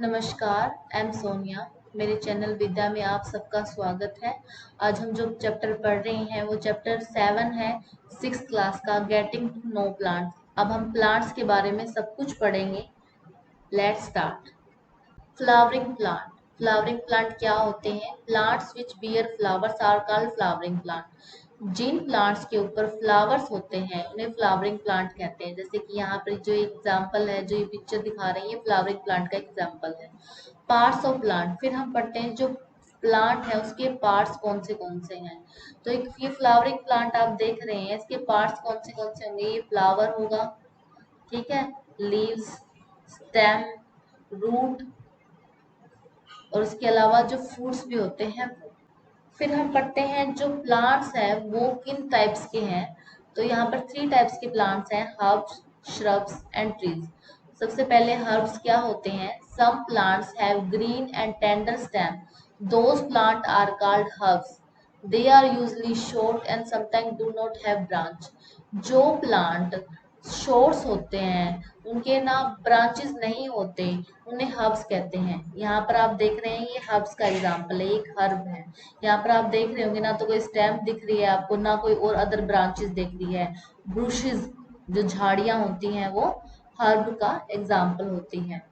नमस्कार, I am Sonia. मेरे channel विद्या में आप सबका स्वागत है। आज हम जो चैप्टर पढ़ रहे हैं वो चैप्टर 7 है, 6th क्लास का, गेटिंग टू नो प्लांट्स। अब हम प्लांट्स के बारे में सब कुछ पढ़ेंगे। Let's start. Flowering plant. Flowering plant क्या होते हैं? Plants which bear flowers are called flowering plant. जिन प्लांट्स के ऊपर फ्लावर्स होते हैं उन्हें फ्लावरिंग प्लांट कहते हैं। जैसे कि यहाँ पर जो एग्जांपल है, जो ये पिक्चर दिखा रही है, फ्लावरिंग प्लांट का एग्जांपल है। Parts of plant. फिर हम पढ़ते हैं जो प्लांट है उसके पार्ट्स कौन से हैं। तो एक ये फ्लावरिंग प्लांट आप देख रहे हैं, इसके पार्ट्स कौन से होंगे? ये फ्लावर होगा, ठीक है, लीव्स, स्टेम, रूट, और उसके अलावा जो फ्रूट्स भी होते हैं वो। फिर हम पढ़ते हैं जो प्लांट्स है वो किन टाइप्स के हैं। तो यहाँ पर 3 टाइप्स के प्लांट्स हैं, हर्ब्स, श्रब्स एंड ट्रीज। सबसे पहले हर्ब्स क्या होते हैं? Some plants have green and tender stem, those plant are called herbs. They are usually short and sometimes do not have branch. जो प्लांट शोर्स होते हैं, उनके ना ब्रांचेस नहीं होते, उन्हें हर्ब्स कहते हैं। यहाँ पर आप देख रहे हैं, ये हर्ब्स का एग्जांपल है, एक हर्ब है। यहाँ पर आप देख रहे होंगे ना तो कोई स्टेम दिख रही है आपको, ना कोई और अदर ब्रांचेस दिख रही है। ब्रुशेस, जो झाड़ियां होती हैं, वो हर्ब का एग्जाम्पल होती हैं।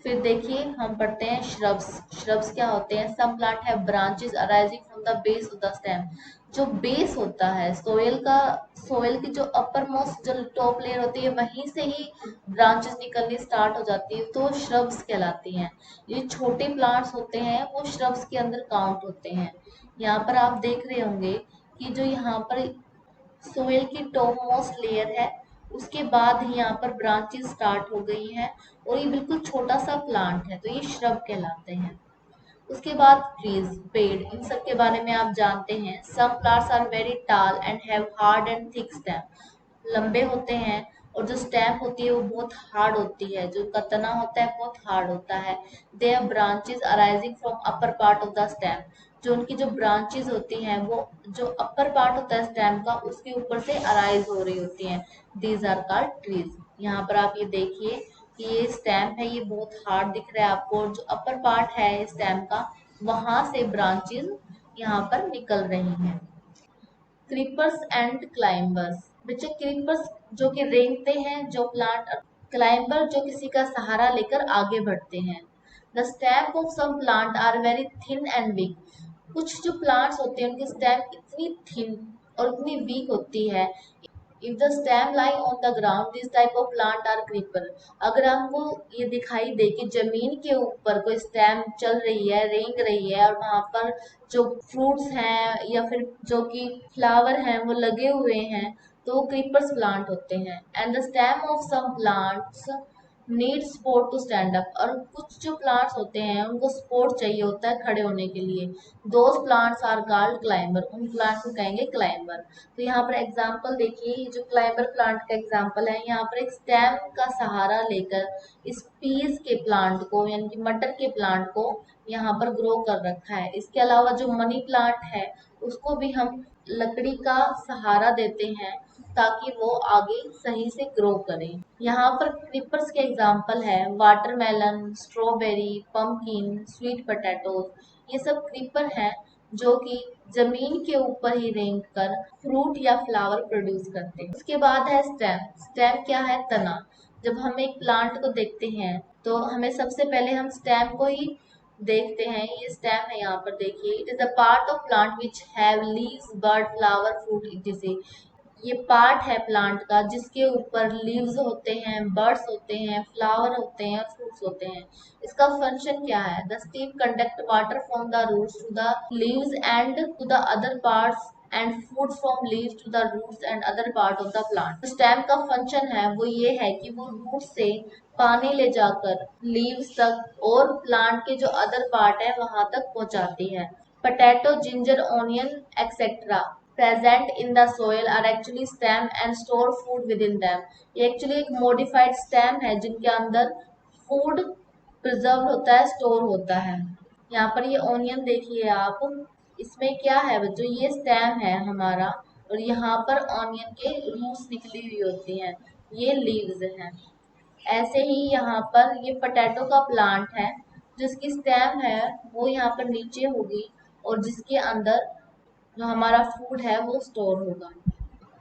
फिर देखिए हम पढ़ते हैं श्रब्स। श्रब्स क्या होते हैं? Some plant have branches arising from the base of the stem. जो बेस होता है सोयल का, सोयल की जो अपर मोस्ट जो टॉप लेयर होती है वहीं से ही ब्रांचेस निकलनी स्टार्ट हो जाती है, तो श्रब्स कहलाती हैं। ये छोटे प्लांट्स होते हैं वो श्रब्स के अंदर काउंट होते हैं। यहाँ पर आप देख रहे होंगे कि जो यहाँ पर सोयल की टॉप मोस्ट लेयर है, उसके बाद ही यहाँ पर ब्रांचेस स्टार्ट हो गई हैं, और ये बिल्कुल छोटा सा प्लांट है, तो ये श्रब कहलाते हैं। उसके बाद ट्रीज, पेड़, इन सब के बारे में आप जानते हैं। सम प्लांट्स आर वेरी टाल and have hard and thick stem. लंबे होते हैं और जो स्टेम होती है वो बहुत हार्ड होती है, जो उनका तना होता है बहुत हार्ड होता है। They are branches arising from upper part of the stem. जो उनकी जो ब्रांचेस होती हैं वो जो अपर पार्ट होता है स्टेम का, उसके ऊपर से अराइज हो रही होती हैं। These are called trees. यहाँ पर आप ये देखिए कि ये स्टेम है, ये बहुत हार्ड दिख रहा है आपको, और जो अपर पार्ट है स्टेम का, वहां से ब्रांचेस यहाँ पर निकल रही हैं। Creepers and climbers. बच्चे, क्रीपर्स जो कि रेंगते हैं जो प्लांट, क्लाइंबर जो किसी का सहारा लेकर आगे बढ़ते हैं। The stem of some plant are very thin and weak. कुछ जो प्लांट्स होते हैं उनकी स्टेम इतनी थिन और इतनी वीक होती है। If the stem lie on the ground, this type of plant are creeper. अगर हमको ये दिखाई दे कि जमीन के ऊपर कोई स्टेम चल रही है, रेंग रही है, और वहां पर जो फ्रूट्स हैं या फिर जो कि फ्लावर हैं वो लगे हुए हैं, तो वो क्रीपर्स प्लांट होते हैं। And the stem of some plants need support to stand up. और कुछ जो प्लांट्स होते हैं उनको सपोर्ट चाहिए होता है खड़े होने के लिए। Those plants are called climber. उन प्लांट्स को कहेंगे क्लाइंबर। तो यहाँ पर एग्जाम्पल देखिए, ये जो क्लाइंबर प्लांट का एग्जाम्पल है, यहाँ पर एक स्टेम का सहारा लेकर इस पीस के प्लांट को, यानी कि मटर के प्लांट को यहाँ पर ग्रो कर रखा है। इसके अलावा जो मनी प्लांट है उसको भी हम लकड़ी का सहारा देते हैं ताकि वो आगे सही से ग्रो करें। यहाँ पर क्रीपर्स के एग्जाम्पल है watermelon, strawberry, pumpkin, sweet potato. ये सब क्रीपर हैं जो कि जमीन के ऊपर ही रेंग कर फ्रूट या फ्लावर प्रोड्यूस करते हैं। उसके बाद है स्टेम। स्टेम क्या है? तना। जब हम एक प्लांट को देखते हैं तो हमें सबसे पहले हम स्टेम को ही देखते हैं। ये स्टेम है, यहाँ पर देखिए, it is a part of plant which have leaves, bud, flower, fruit etc। ये पार्ट है प्लांट का जिसके ऊपर लीव्स होते हैं, बर्ड्स होते हैं, फ्लावर होते हैं और फ्रूट्स होते हैं। इसका फंक्शन क्या है? The stem conduct water from the roots to the leaves and to the other parts, and food from leaves to the roots and other part of the plant. Stem का function है वो ये है कि वो root से पानी ले जाकर लीव्स तक और प्लांट के जो अदर पार्ट है वहां तक पहुंचाती है। Potato, ginger, onion etcetera present in the soil are actually stem and store food within them। ये एक्चुअली एक मॉडिफाइड स्टेम है जिनके अंदर फूड प्रिजर्व होता है, स्टोर होता है। यहाँ पर ये ऑनियन देखिए आप, इसमें क्या है बच्चों? ये स्टेम है हमारा, और यहाँ पर ऑनियन के रूट्स निकली हुई होती हैं, ये लीव्स हैं। ऐसे ही यहाँ पर ये पोटैटो का प्लांट है, जिसकी स्टेम है वो यहाँ पर नीचे होगी और जिसके अंदर जो हमारा फूड है वो स्टोर होगा।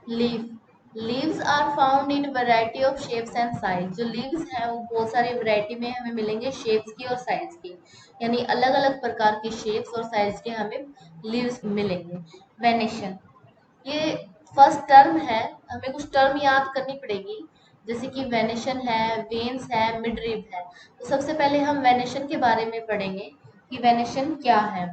Leaf leaves are found in variety of shapes and size. जो लीव्स हैं वो बहुत सारी वैरायटी में हमें मिलेंगे, शेप्स की और साइज की, यानी अलग अलग प्रकार के शेप्स और साइज के हमें लीव्स मिलेंगे। वेनेशन, ये फर्स्ट टर्म है, हमें कुछ टर्म याद करनी पड़ेगी, जैसे कि वेनेशन है, वेन्स है, मिडरिब है। तो सबसे पहले हम वेनेशन के बारे में पढ़ेंगे कि वेनेशन क्या है।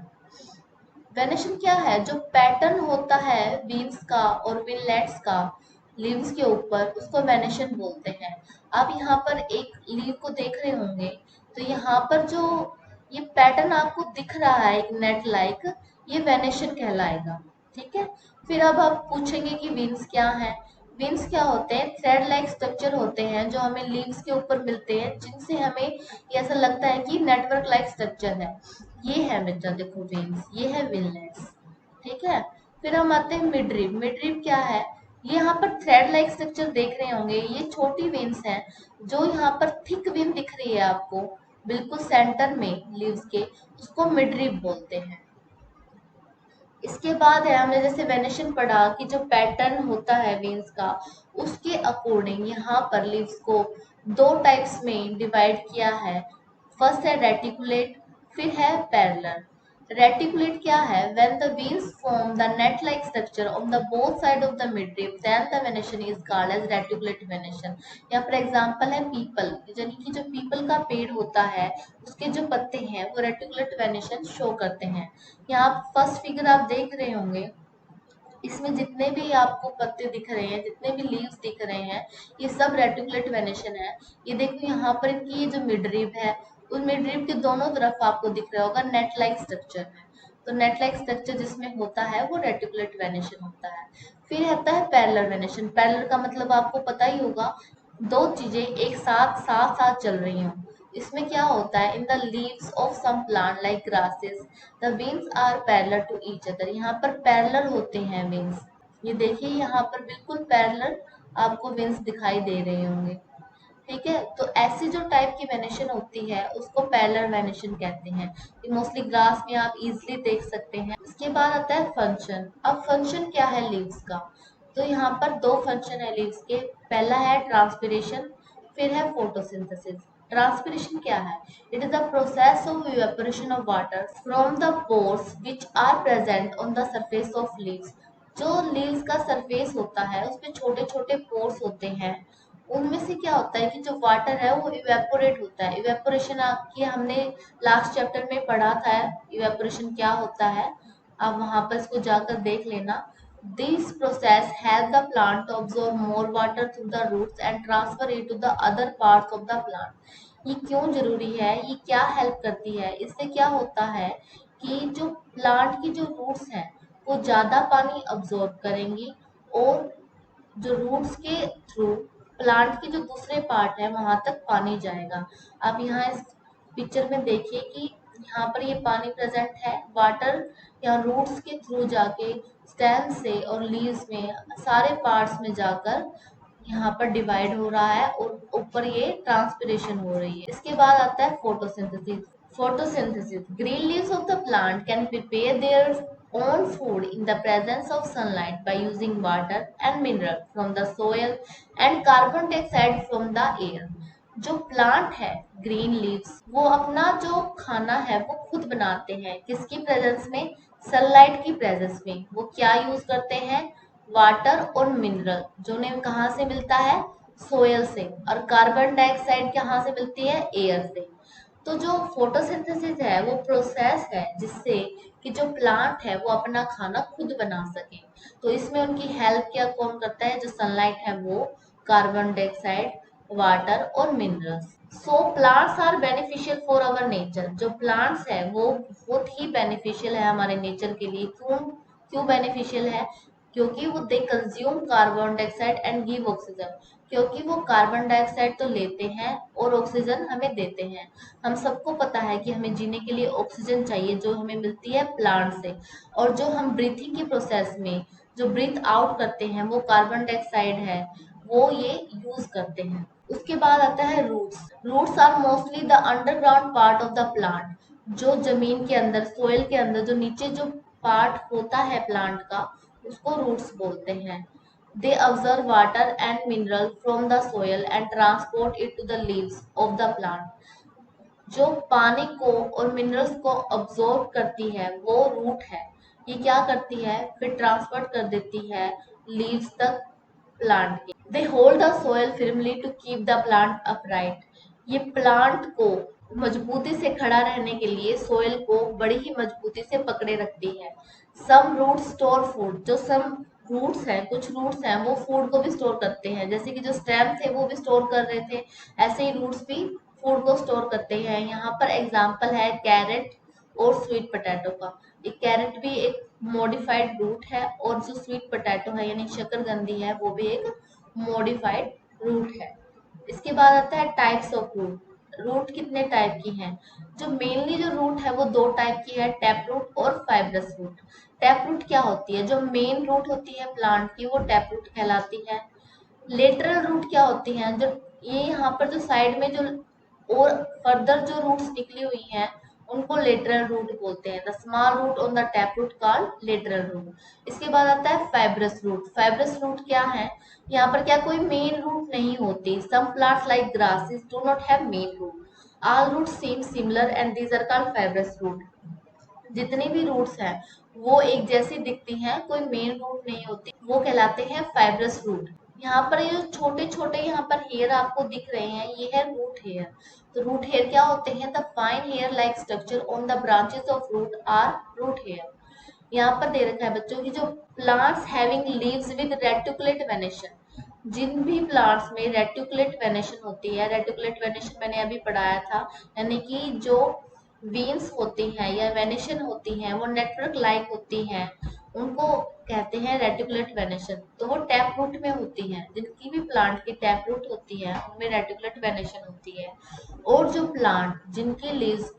वेनेशन क्या है? जो पैटर्न होता है वीव्स का और विनलेट्स का लीव्स के ऊपर, उसको वेनेशन बोलते हैं। आप यहाँ पर एक लीव को देख रहे होंगे, तो यहाँ पर जो ये पैटर्न आपको दिख रहा है एक नेट लाइक, ये वेनेशन कहलाएगा। ठीक है। फिर अब आप पूछेंगे कि विंग्स क्या है। विंग्स क्या होते हैं? थ्रेड लाइक स्ट्रक्चर होते हैं जो हमें लीव्स के ऊपर मिलते हैं, जिनसे हमें ये ऐसा लगता है कि नेटवर्क लाइक स्ट्रक्चर है। ये है मित्र, देखो विंग्स, ये है विंगलेट्स। ठीक है। फिर हम आते हैं मिडरिब। मिडरिब क्या है? ये यहाँ पर थ्रेड लाइक स्ट्रक्चर देख रहे होंगे, ये छोटी वेन्स हैं, जो यहाँ पर थिक वेन दिख रही है आपको बिल्कुल सेंटर में लीव्स के, उसको मिडरिब बोलते हैं। इसके बाद है, हमने जैसे वेनेशन पढ़ा कि जो पैटर्न होता है वेन्स का, उसके अकॉर्डिंग यहाँ पर लीव्स को दो टाइप्स में डिवाइड किया है। फर्स्ट है रेटिकुलेट, फिर है पैरेलल। रेटिकुलेट क्या है? When the veins form the net like structure on the both side of the midrib, then the venation is called as reticulate venation। यहाँ पर एग्जांपल है पीपल, यानी कि जो पीपल का पेड़ होता है उसके जो पत्ते हैं वो रेटिकुलेट वेनेशन शो करते हैं। यहाँ फर्स्ट फिगर आप देख रहे होंगे, इसमें जितने भी आपको पत्ते दिख रहे हैं, जितने भी लीव्स दिख रहे हैं, ये सब रेटिकुलेट वेनेशन है। ये देखो यहाँ पर इनकी ये जो मिडरिब है, उस मिडरिब के दोनों तरफ आपको दिख रहा होगा नेट लाइक स्ट्रक्चर है। तो नेट लाइक स्ट्रक्चर जिसमें होता है वो रेटिकुलेट वेनेशन होता है। फिर आता है पैरेलल वेनेशन। पैरेलल का मतलब आपको पता ही होगा, दो चीजें एक साथ साथ साथ चल रही हों। इसमें क्या होता है? In the leaves of some plant like grasses the veins are parallel to each other. यहाँ पर पैरेलल होते हैं वेन्स। ये देखिए यहाँ पर बिल्कुल पैरेलल आपको वेन्स दिखाई दे रहे होंगे। ठीक है। तो ऐसी जो टाइप की वेनेशन होती है उसको पैरेलल वेनेशन कहते हैं। ये मोस्टली ग्रास में आप इजीली देख सकते हैं। इसके बाद आता है फंक्शन। अब फंक्शन क्या है लीव्स का? तो यहाँ पर दो फंक्शन है लीव्स के। पहला है ट्रांसपिरेशन, फिर है फोटोसिंथेसिस। ट्रांसपिरेशन क्या है? It is the process of evaporation of water from the pores which are present on the surface of leaves. जो लीव्स का सरफेस होता है उसमें छोटे छोटे पोर्स होते हैं, उनमें से क्या होता है कि जो वाटर है वो इवेपोरेट होता है। इवेपोरेशन आपकी हमने लास्ट चैप्टर में पढ़ा था, इवेपोरेशन क्या होता है, आप वहां पर इसको जाकर देख लेना। This process help the plant to absorb more water through the roots and transfer it to the other parts of the plant। ये क्यों जरूरी है, ये क्या हेल्प करती है? इससे क्या होता है कि जो प्लांट की जो रूट्स हैं वो ज्यादा पानी अब्जॉर्ब करेंगी, और जो रूट्स के थ्रू प्लांट के जो दूसरे पार्ट है वहां तक पानी जाएगा। आप यहाँ इस पिक्चर में देखिए कि यहाँ पर ये पानी प्रेजेंट है, वाटर यहाँ रूट्स के थ्रू जाके स्टेम से और लीव्स में सारे पार्ट्स में जाकर यहाँ पर डिवाइड हो रहा है और ऊपर ये ट्रांसपिरेशन हो रही है। इसके बाद आता है photosynthesis. Photosynthesis. Green leaves of the plant can prepare their own food in the presence of sunlight by using water and mineral from the soil and carbon dioxide from the air। जो plant है green leaves, वो अपना जो खाना है वो खुद बनाते हैं। किसकी प्रेजेंस में? सनलाइट की प्रेजेंस में। वो क्या यूज करते हैं? वाटर और मिनरल, जो उन्हें कहाँ से मिलता है? सोयल से। और कार्बन डाइऑक्साइड कहाँ से मिलती है? एयर से। तो जो फोटोसिंथेसिस है वो प्रोसेस है जिससे कि जो प्लांट है वो अपना खाना खुद बना सके। तो इसमें उनकी हेल्प क्या कौन करता है? जो सनलाइट है वो कार्बन डाइऑक्साइड, वाटर और minerals. So plants are beneficial for our nature. जो प्लांट्स है वो बहुत ही बेनिफिशियल है हमारे नेचर के लिए। क्यों क्यों बेनिफिशियल है? क्योंकि वो they consume carbon dioxide and give oxygen. क्योंकि वो कार्बन डाइऑक्साइड तो लेते हैं और ऑक्सीजन हमें देते हैं। हम सबको पता है कि हमें जीने के लिए ऑक्सीजन चाहिए, जो हमें मिलती है प्लांट से। और जो हम ब्रीथिंग की प्रोसेस में जो ब्रीथ आउट करते हैं वो कार्बन डाइऑक्साइड है, वो ये यूज करते हैं। उसके बाद आता है roots. Roots are mostly the underground part of the plant, जो जमीन के अंदर, सोइल के अंदर जो नीचे जो पार्ट होता है प्लांट का, उसको रूट्स बोलते हैं। They observe water and mineral from the soil and transport it to the leaves of the plant. जो पानी को और मिनरल्स को अब्सॉर्ब करती है वो रूट है। ये क्या करती है, फिर ट्रांसफर कर देती है लीव्स तक प्लांट के। They hold the soil firmly to keep the plant upright. ये प्लांट को मजबूती से खड़ा रहने के लिए सोइल को बड़ी ही मजबूती से पकड़े रखती है। सम रूट स्टोर फूड। जो सम रूट्स हैं, कुछ रूट्स हैं, वो फूड को भी स्टोर करते हैं, जैसे कि जो स्टेम थे वो भी स्टोर कर रहे थे, ऐसे ही रूट्स भी फूड को स्टोर करते हैं। यहाँ पर एग्जाम्पल है कैरेट और स्वीट पोटैटो का। एक कैरेट भी एक मॉडिफाइड रूट है और जो स्वीट पोटैटो है यानी शकरकंदी है वो भी एक मॉडिफाइड रूट है। इसके बाद आता है टाइप्स ऑफ रूट। रूट कितने टाइप की हैं? जो मेनली जो रूट है वो दो टाइप की है, टैप रूट और फाइब्रस रूट। टैप रूट क्या होती है? जो मेन रूट होती है प्लांट की वो टैप रूट कहलाती है। लेटरल रूट क्या होती हैं? जो ये यहाँ पर जो साइड में जो और फर्दर जो रूट्स निकली हुई हैं उनको लेटरल रूट बोलते हैं। The small root on the tap root called lateral root. इसके बाद आता है फाइब्रस रूट। फाइब्रस रूट क्या है? यहाँ पर क्या कोई मेन रूट नहीं होती। Some plants like grasses do not have main root. All root seem similar and these are called fibrous root. जितनी भी रूट्स हैं वो एक जैसी दिखती हैं, कोई मेन रूट नहीं होती, वो कहलाते हैं फाइब्रस रूट। यहाँ पर ये छोटे छोटे यहाँ पर हेयर आपको दिख रहे हैं, ये है रूट हेयर। तो रूट हेयर क्या होते हैं? The fine hair like structure on the branches of root are root hair. यहाँ पर दे रखा है बच्चों की जो plants having leaves with reticulate venation. जिन भी प्लांट्स में रेटिकुलेट वेनेशन होती है, रेटिकुलेट वेनेशन मैंने अभी पढ़ाया था, यानी कि जो वीन्स होती हैं या वेनेशन होती हैं वो नेटवर्क लाइक होती हैं, उनको कहते हैं रेटिकुलेट वेनेशन। तो वो टैप रूट में होती हैं। जिनकी भी प्लांट की टैप रूट होती है उनमें रेटिकुलेट वेनेशन होती है। और जो प्लांट जिनकी लीव्स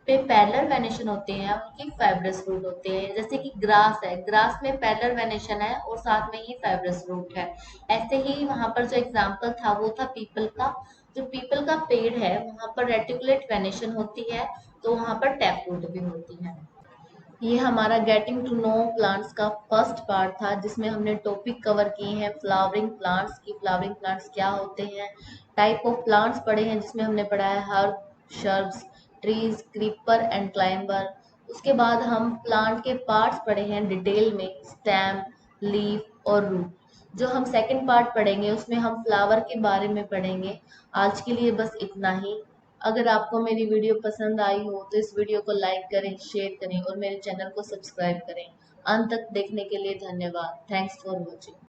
पे पैरेलल वेनेशन होते हैं उनकी फाइब्रस रूट होते हैं। जैसे कि ग्रास है, ग्रास में पैरेलल वेनेशन है और साथ में ही फाइब्रस रूट है। ऐसे ही वहां पर जो एग्जाम्पल था वो था पीपल का। जो पीपल का पेड़ है वहां पर रेटिकुलेट वेनेशन होती है, तो वहां पर टैप रूट भी होती है। ये हमारा गेटिंग टू नो प्लांट्स का फर्स्ट पार्ट था, जिसमें हमने टॉपिक कवर किए हैं फ्लावरिंग प्लांट्स की। फ्लावरिंग प्लांट्स क्या होते हैं, टाइप ऑफ प्लांट्स पढ़े हैं, जिसमें हमने पढ़ा है herb, shrubs, trees, creeper and climber. उसके बाद हम प्लांट के पार्ट्स पढ़े हैं डिटेल में, स्टेम, लीफ और रूट। जो हम सेकंड पार्ट पढ़ेंगे उसमें हम फ्लावर के बारे में पढ़ेंगे। आज के लिए बस इतना ही। अगर आपको मेरी वीडियो पसंद आई हो तो इस वीडियो को लाइक करें, शेयर करें और मेरे चैनल को सब्सक्राइब करें। अंत तक देखने के लिए धन्यवाद। Thanks for watching.